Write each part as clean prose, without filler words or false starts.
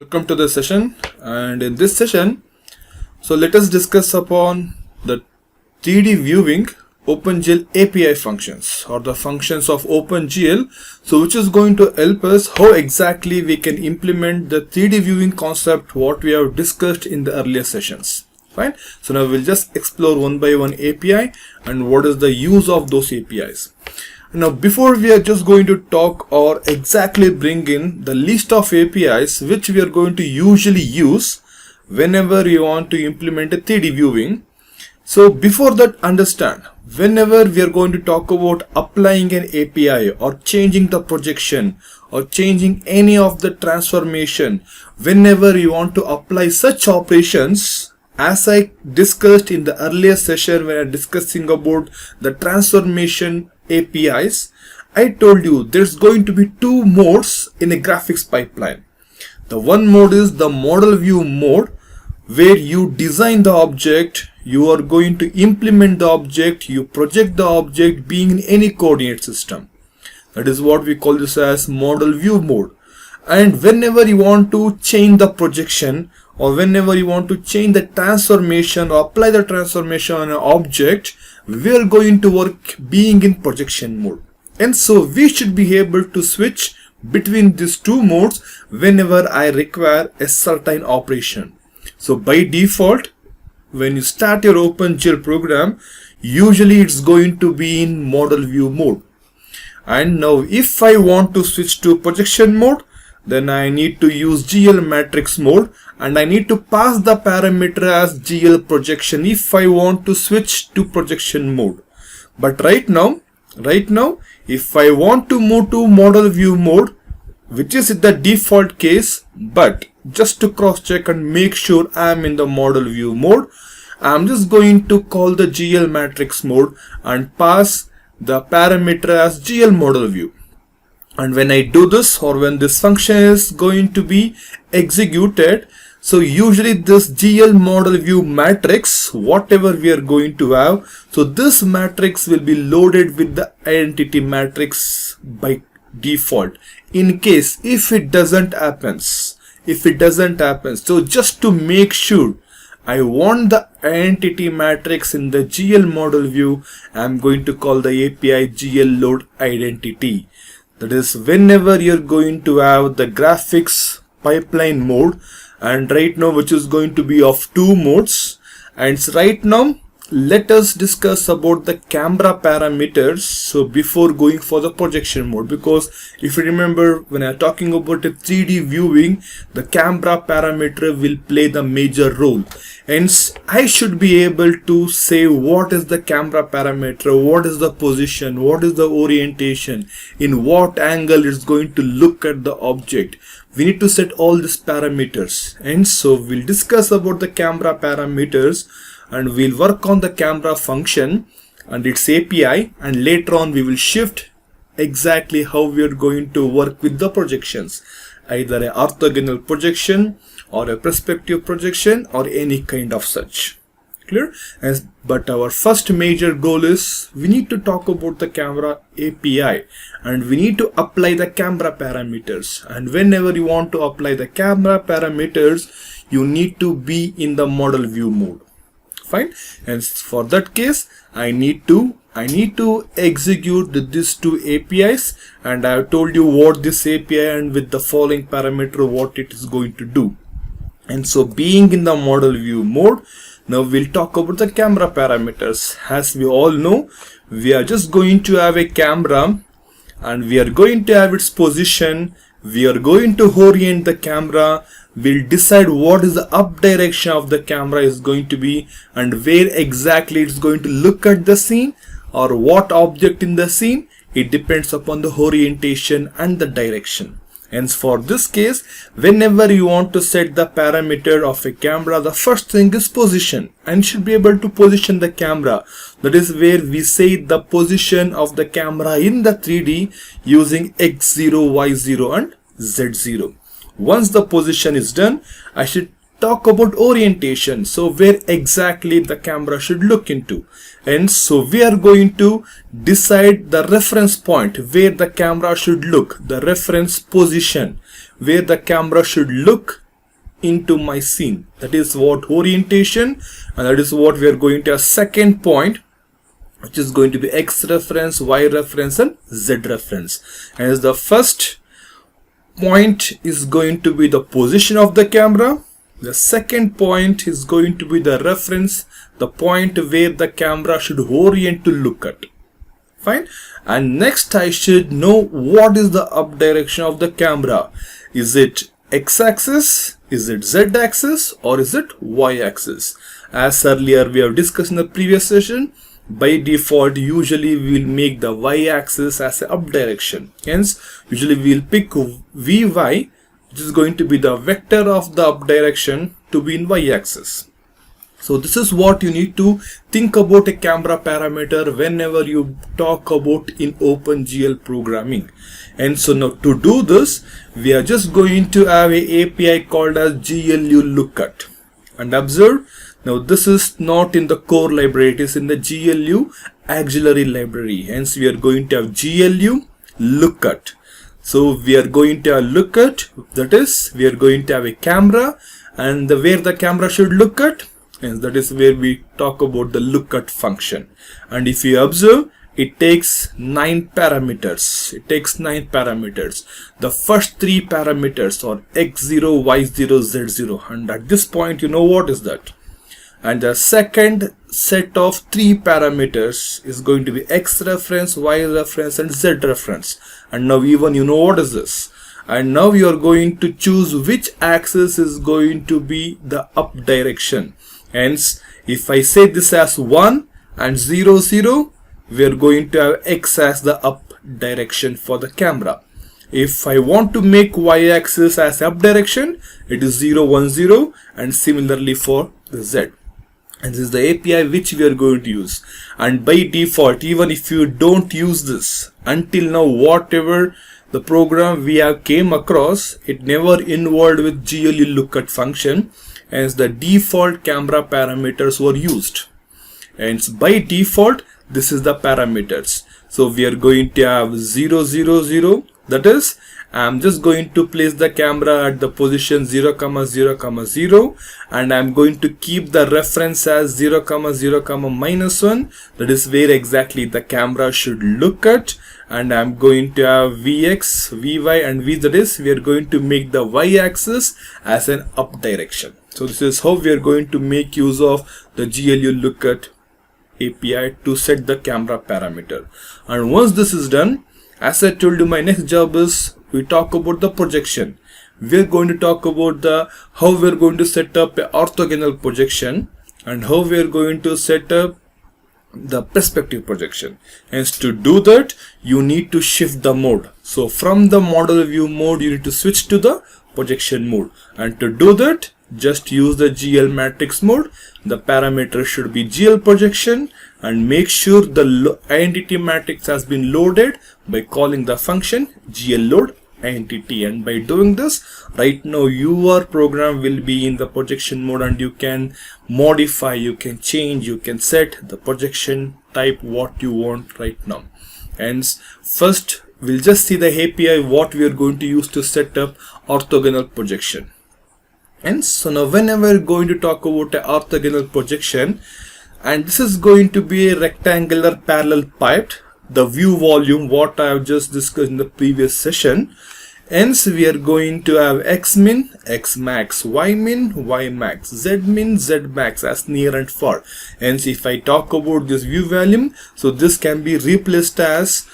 Welcome to the session, and in this session, let us discuss upon the 3D viewing OpenGL API functions or the functions of OpenGL, which is going to help us how exactly we can implement the 3D viewing concept what we have discussed in the earlier sessions. Fine. So now we'll just explore one by one API and what is the use of those APIs. Now, before we are just going to talk or exactly bring in the list of APIs which we are going to usually use whenever you want to implement a 3D viewing. So before that, understand, whenever we are going to talk about applying an API or changing the projection or changing any of the transformation, whenever you want to apply such operations, as I discussed in the earlier session when I was discussing about the transformation APIs, I told you there's going to be two modes in a graphics pipeline. The one mode is the model view mode, where you design the object, you are going to implement the object, you project the object being in any coordinate system. That is what we call this as model view mode. And whenever you want to change the projection or whenever you want to change the transformation or apply the transformation on an object, we are going to work being in projection mode. And so we should be able to switch between these two modes whenever I require a certain operation. So by default, when you start your OpenGL program, usually it's going to be in model view mode. And now if I want to switch to projection mode, then I need to use GL matrix mode and I need to pass the parameter as GL projection if I want to switch to projection mode. But right now, if I want to move to model view mode, which is the default case, but just to cross check and make sure I am in the model view mode, I'm just going to call the GL matrix mode and pass the parameter as GL model view. And when I do this, or when this function is going to be executed, so usually this GL model view matrix, whatever we are going to have, so this matrix will be loaded with the identity matrix by default. In case if it doesn't happen, so just to make sure I want the identity matrix in the GL model view, I'm going to call the API GL load identity. That is, whenever you're going to have the graphics pipeline mode, and right now which is going to be of two modes. And right now let us discuss about the camera parameters, so before going for the projection mode, because if you remember when I'm talking about a 3D viewing, the camera parameter will play the major role. Hence I should be able to say what is the camera parameter, what is the position, what is the orientation, in what angle it's going to look at the object. We need to set all these parameters, and so we'll discuss about the camera parameters and we'll work on the camera function and its API, and later on we will shift exactly how we are going to work with the projections, either an orthogonal projection or a perspective projection or any kind of such. Clear? But our first major goal is we need to talk about the camera API and we need to apply the camera parameters. And whenever you want to apply the camera parameters, you need to be in the model view mode. Fine. And for that case, I need to execute these two APIs, and I have told you what this API and with the following parameter what it is going to do. And so being in the model view mode, now we'll talk about the camera parameters. As we all know, we are just going to have a camera and we are going to have its position. We are going to orient the camera. We'll decide what is the up direction of the camera is going to be and where exactly it's going to look at the scene or what object in the scene. It depends upon the orientation and the direction. Hence for this case, whenever you want to set the parameter of a camera, the first thing is position, and you should be able to position the camera. That is where we say the position of the camera in the 3D using x0, y0 and z0. Once the position is done, I should talk about orientation, so where exactly the camera should look into. And so we are going to decide the reference point where the camera should look, the reference position where the camera should look into my scene. That is what orientation, and that is what we are going to a second point, which is going to be X reference, Y reference and Z reference. And as the first point is going to be the position of the camera. The second point is going to be the reference, the point where the camera should orient to look at. Fine. And next I should know what is the up direction of the camera. Is it X-axis, is it Z-axis, or is it Y-axis? As earlier we have discussed in the previous session, by default usually we will make the Y-axis as a up direction. Hence usually we will pick Vy, which is going to be the vector of the up direction, to be in Y-axis. So this is what you need to think about a camera parameter whenever you talk about in OpenGL programming. And so now to do this, we are just going to have a API called as GLU lookat. And observe, now this is not in the core library, it is in the GLU auxiliary library. Hence we are going to have GLU lookat. So we are going to have lookat, that is we are going to have a camera, and where the camera should look at, and that is where we talk about the lookat function. And if you observe, it takes 9 parameters. It takes 9 parameters. The first 3 parameters are x0, y0, z0, and at this point you know what is that. And the second set of 3 parameters is going to be x reference, y reference and z reference. And now even you know what is this. And now you are going to choose which axis is going to be the up direction. Hence, if I say this as 1 and 0, 0, we are going to have X as the up direction for the camera. If I want to make Y axis as up direction, it is 0, 1, 0, and similarly for the Z. And this is the API which we are going to use. And by default, even if you don't use this, until now whatever the program we have came across, it never involved with GLU lookat function, as the default camera parameters were used. And by default this is the parameters. So we are going to have 0, 0, 0, that is I'm just going to place the camera at the position 0, 0, 0, and I'm going to keep the reference as 0, 0, -1, that is where exactly the camera should look at. And I'm going to have Vx, Vy and V, that is we are going to make the Y axis as an up direction. So this is how we are going to make use of the GLU lookat API to set the camera parameter. And once this is done, as I told you, my next job is we talk about the projection. We are going to talk about how we are going to set up an orthogonal projection and how we are going to set up the perspective projection. Hence to do that you need to shift the mode. So from the model view mode you need to switch to the projection mode, and to do that just use the GL matrix mode. The parameter should be GL projection, and make sure the identity matrix has been loaded by calling the function GL load entity. And by doing this, right now your program will be in the projection mode, and you can modify, you can change, you can set the projection type what you want right now. Hence first we'll just see the API what we are going to use to set up orthogonal projection. And so now whenever we're going to talk about an orthogonal projection, and this is going to be a rectangular parallel piped, the view volume what I have just discussed in the previous session. Hence we are going to have x min, x max, y min, y max, z min, z max as near and far. Hence if I talk about this view volume, so this can be replaced as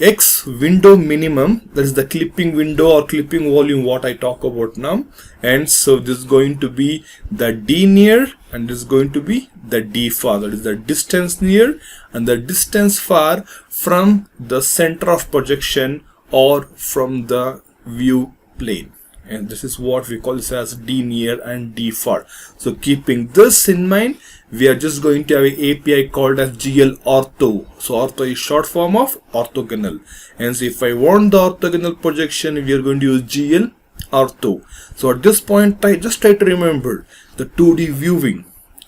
x window minimum, that is the clipping window or clipping volume what I talk about now. And so this is going to be the d near, and this is going to be the d far, that is the distance near and the distance far from the center of projection or from the view plane. And this is what we call this as d near and d far. So keeping this in mind, we are just going to have an API called as GL ortho. So ortho is short form of orthogonal. And so if I want the orthogonal projection, we are going to use GL ortho. So at this point, just try to remember the 2D viewing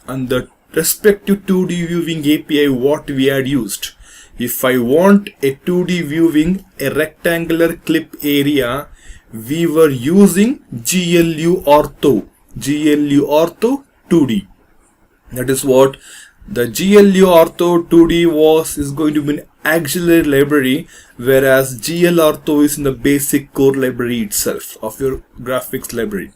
and the respective 2D viewing API what we had used. If I want a 2D viewing, a rectangular clip area, we were using GLU ortho. GLU Ortho 2D. That is what the GLU Ortho 2D is going to be an auxiliary library, whereas GL Ortho is in the basic core library itself of your graphics library.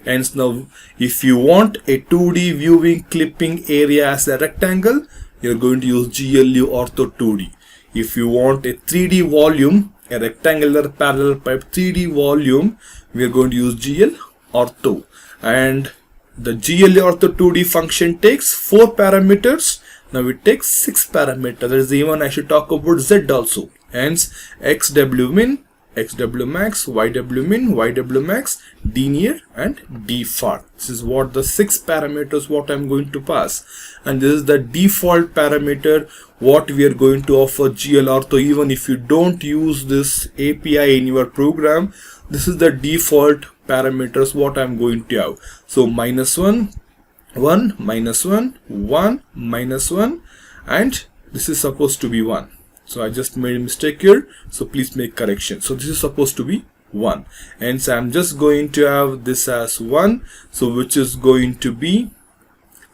Hence now, if you want a 2D viewing clipping area as a rectangle, you're going to use GLU Ortho 2D. If you want a 3D volume, a rectangular parallel pipe 3D volume, we are going to use GL Ortho. And the GLU Ortho 2D function takes 4 parameters. Now it takes 6 parameters. That is, even I should talk about Z also. Hence XWmin, XWmax, YWmin, YWmax, dnear and dfar. This is what the 6 parameters what I'm going to pass. And this is the default parameter what we are going to offer GL Ortho. Even if you don't use this API in your program, this is the default parameters what I'm going to have. So -1, 1, -1, 1, -1, and this is supposed to be 1. So I just made a mistake here, so please make correction. So this is supposed to be 1, and so I'm just going to have this as 1, so which is going to be,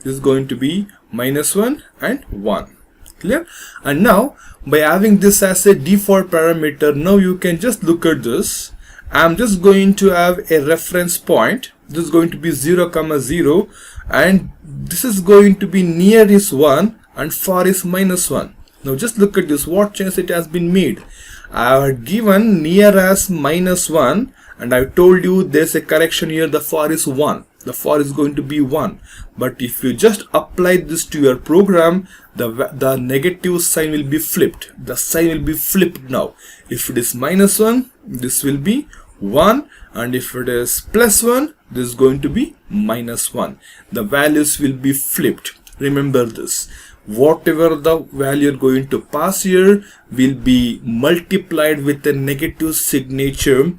this is going to be -1 and 1. Clear? And now by having this as a default parameter, now you can just look at this. I'm just going to have a reference point. This is going to be 0, 0, and this is going to be near is 1 and far is -1. Now just look at this, what change it has been made. I have given near as -1, and I told you there's a correction here, the far is 1. The far is going to be 1. But if you just apply this to your program, the negative sign will be flipped. The sign will be flipped now. If it is -1, this will be 1, and if it is +1, this is going to be -1. The values will be flipped. Remember this. Whatever the value you're going to pass here will be multiplied with a negative signature,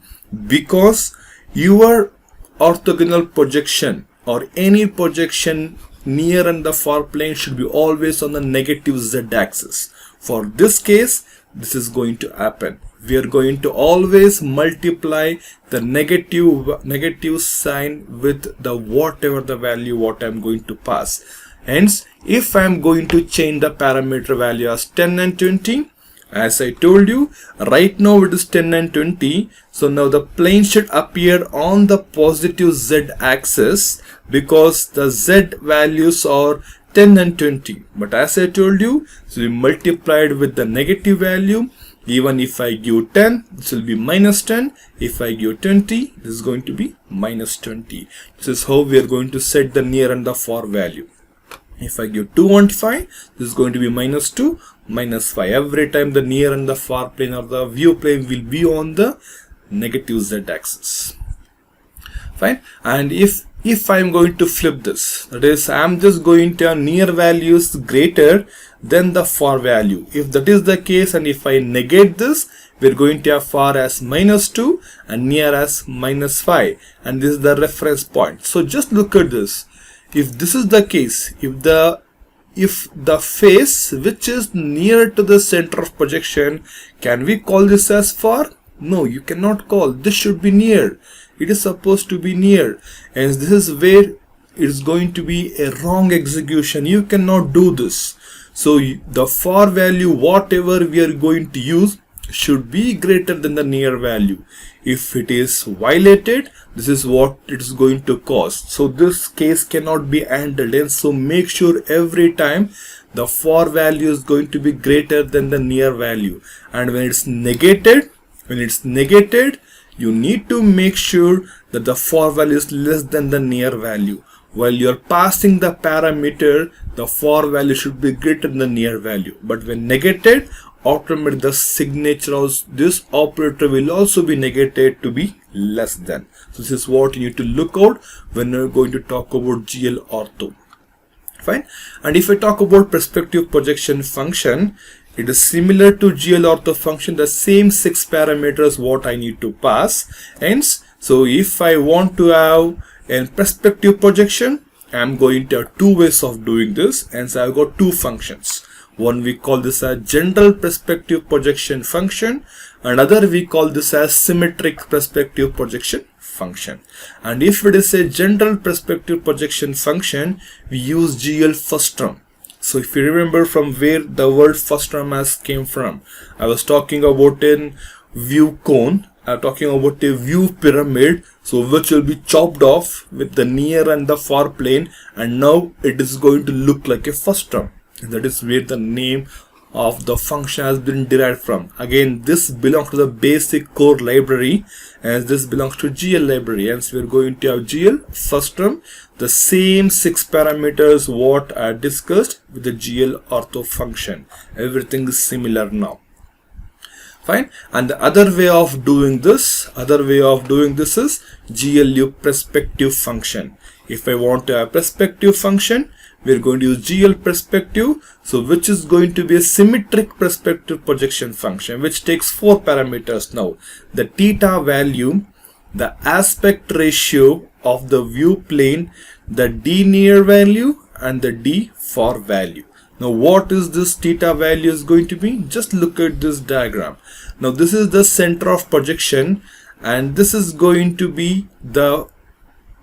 because your orthogonal projection or any projection near and the far plane should be always on the negative Z axis. For this case, this is going to happen. We are going to always multiply the negative sign with the whatever the value what I'm going to pass. Hence, if I'm going to change the parameter value as 10 and 20, as I told you, right now it is 10 and 20. So now the plane should appear on the positive Z axis, because the Z values are 10 and 20. But as I told you, so we multiplied with the negative value. Even if I give 10, this will be -10. If I give 20, this is going to be -20. This is how we are going to set the near and the far value. If I give 215, this is going to be -2, -5. Every time the near and the far plane or the view plane will be on the negative Z axis. Fine. And if I'm going to flip this, that is, I'm just going to have near values greater than the far value. If that is the case, and if I negate this, we're going to have far as -2 and near as -5, and this is the reference point. So just look at this. If this is the case, if the face which is near to the center of projection, can we call this as far? No, you cannot call. This should be near. It is supposed to be near, and this is where it's going to be a wrong execution. You cannot do this. So the far value, whatever we are going to use, should be greater than the near value. If it is violated, this is what it is going to cause. So this case cannot be handled, and so make sure every time the far value is going to be greater than the near value. And when it's negated, you need to make sure that the far value is less than the near value. While you're passing the parameter, the far value should be greater than the near value. But when negated, automatically the signature of this operator will also be negated to be less than. So this is what you need to look out when you're going to talk about GL Ortho. Fine. And if I talk about perspective projection function, it is similar to GL Ortho function, the same 6 parameters what I need to pass. Hence, so if I want to have a perspective projection, I'm going to have 2 ways of doing this. Hence, I've got 2 functions. One we call this as general perspective projection function. Another we call this as symmetric perspective projection function. And if it is a general perspective projection function, we use GL first term. So if you remember from where the word first term has came from, I was talking about a view cone, I'm talking about a view pyramid, so which will be chopped off with the near and the far plane, and now it is going to look like a first term. And that is where the name of the function has been derived from. Again, this belongs to the basic core library, as this belongs to GL library, and so we are going to have GL first term, the same 6 parameters what I discussed with the GL ortho function. Everything is similar now. Fine. And the other way of doing this is GLU perspective function. If I want to have perspective function, we are going to use GL perspective, so which is going to be a symmetric perspective projection function, which takes 4 parameters now: the theta value, the aspect ratio of the view plane, the D near value, and the D far value. Now what is this theta value is going to be? Just look at this diagram. Now this is the center of projection, and this is going to be the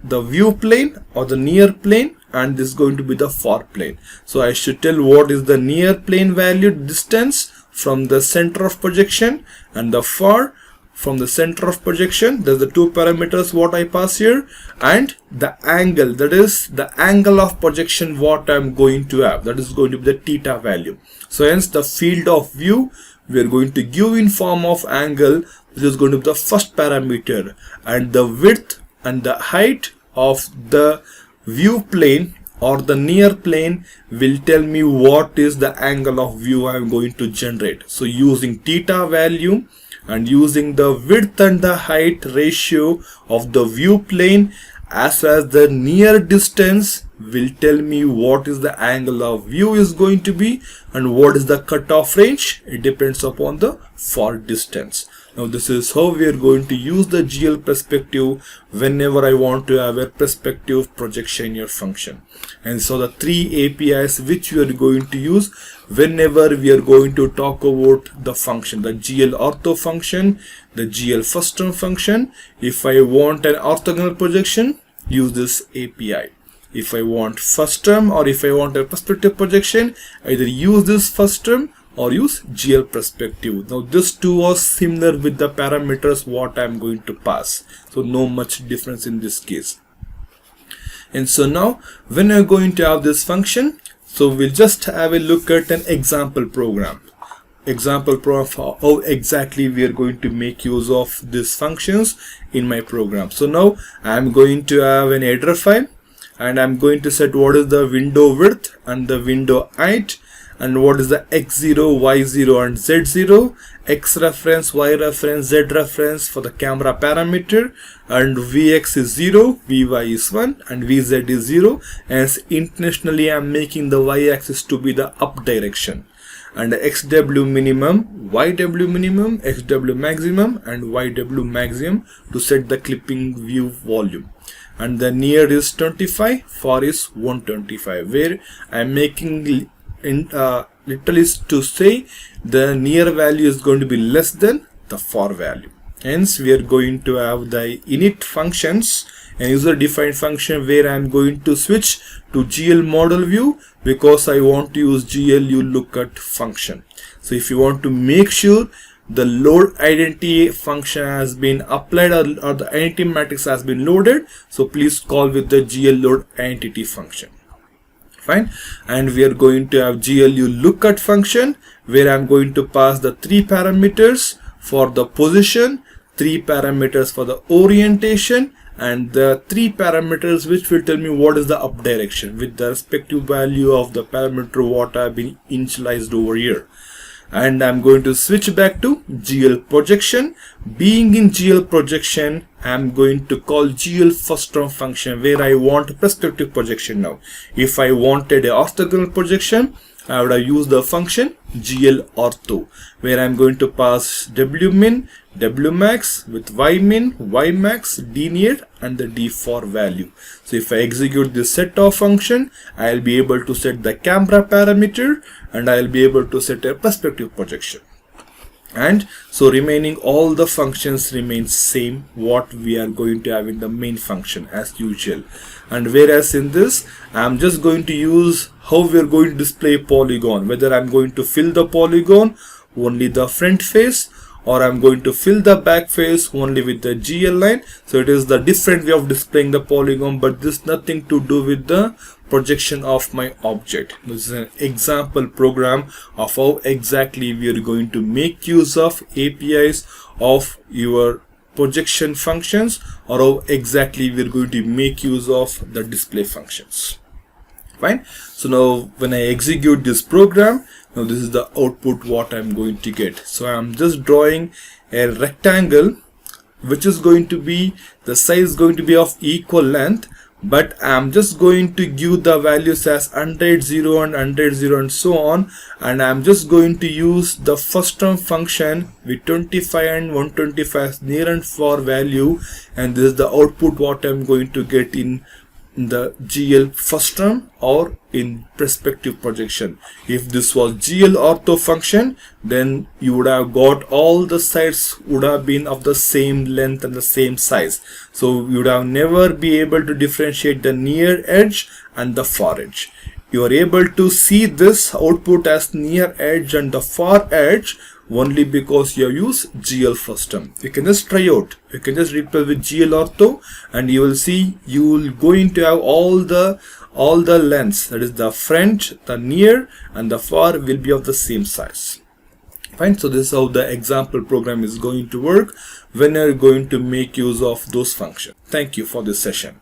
view plane or the near plane, and this is going to be the far plane. So I should tell what is the near plane value distance from the center of projection, and the far from the center of projection. There's the 2 parameters what I pass here, and the angle, that is the angle of projection what I'm going to have, that is going to be the theta value. So hence the field of view we are going to give in form of angle, which is going to be the first parameter, and the width and the height of the view plane or the near plane will tell me what is the angle of view I am going to generate. So using theta value and using the width and the height ratio of the view plane as well as the near distance will tell me what is the angle of view is going to be and what is the cutoff range. It depends upon the far distance. Now this is how we are going to use the GL perspective whenever I want to have a perspective projection in your function. And so the 3 APIs which we are going to use whenever we are going to talk about the function, the GL ortho function, the GL first term function. If I want an orthogonal projection, use this API. If I want first term or if I want a perspective projection, either use this first term or use GL perspective. Now this two are similar with the parameters what I am going to pass, so no much difference in this case. And so now when I'm going to have this function, so we'll just have a look at an example program for how exactly we are going to make use of these functions in my program. So now I'm going to have an header file, and I'm going to set what is the window width and the window height, and what is the x0, y0 and z0, x reference, y reference, z reference for the camera parameter, and vx is 0, vy is 1 and vz is 0, as intentionally I'm making the y-axis to be the up direction, and the xw minimum, yw minimum, xw maximum and yw maximum to set the clipping view volume. And the near is 25, far is 125, where I am making literally to say the near value is going to be less than the far value. Hence we are going to have the init functions and user defined function where I am going to switch to GL model view because I want to use GLU lookat function. So if you want to make sure the load identity function has been applied or the identity matrix has been loaded, so please call with the GL load identity function. Fine. And we are going to have GLU lookat function where I'm going to pass the 3 parameters for the position, 3 parameters for the orientation, and the 3 parameters which will tell me what is the up direction with the respective value of the parameter what have been initialized over here. And I'm going to switch back to GL projection. Being in GL projection, I'm going to call GL first term function where I want perspective projection now. If I wanted a orthogonal projection, I would have used the function GL ortho where I'm going to pass wmin, wmax with ymin, ymax, dnear and the d4 value. So if I execute this set of function, I'll be able to set the camera parameter and I'll be able to set a perspective projection. And so remaining all the functions remain same what we are going to have in the main function as usual. And whereas in this I'm just going to use how we are going to display polygon, whether I'm going to fill the polygon only the front face, or I'm going to fill the back face only with the GL line. So it is the different way of displaying the polygon, but this nothing to do with the projection of my object. This is an example program of how exactly we are going to make use of APIs of your projection functions, or how exactly we are going to make use of the display functions. Fine. So now when I execute this program, now this is the output what I'm going to get. So I'm just drawing a rectangle which is going to be, the size going to be of equal length, but I'm just going to give the values as 100, 0 and 100, 0 and so on, and I'm just going to use the first term function with 25 and 125 as near and far value, and this is the output what I'm going to get in the GL first term or in perspective projection. If this was GL ortho function, then you would have got all the sides would have been of the same length and the same size, so you would have never be able to differentiate the near edge and the far edge. You are able to see this output as near edge and the far edge only because you have used GL first term. You can just try out. You can just replace with GL ortho, and you will see you will going to have all the lengths, that is the front, the near and the far will be of the same size. Fine. So this is how the example program is going to work when you are going to make use of those functions. Thank you for this session.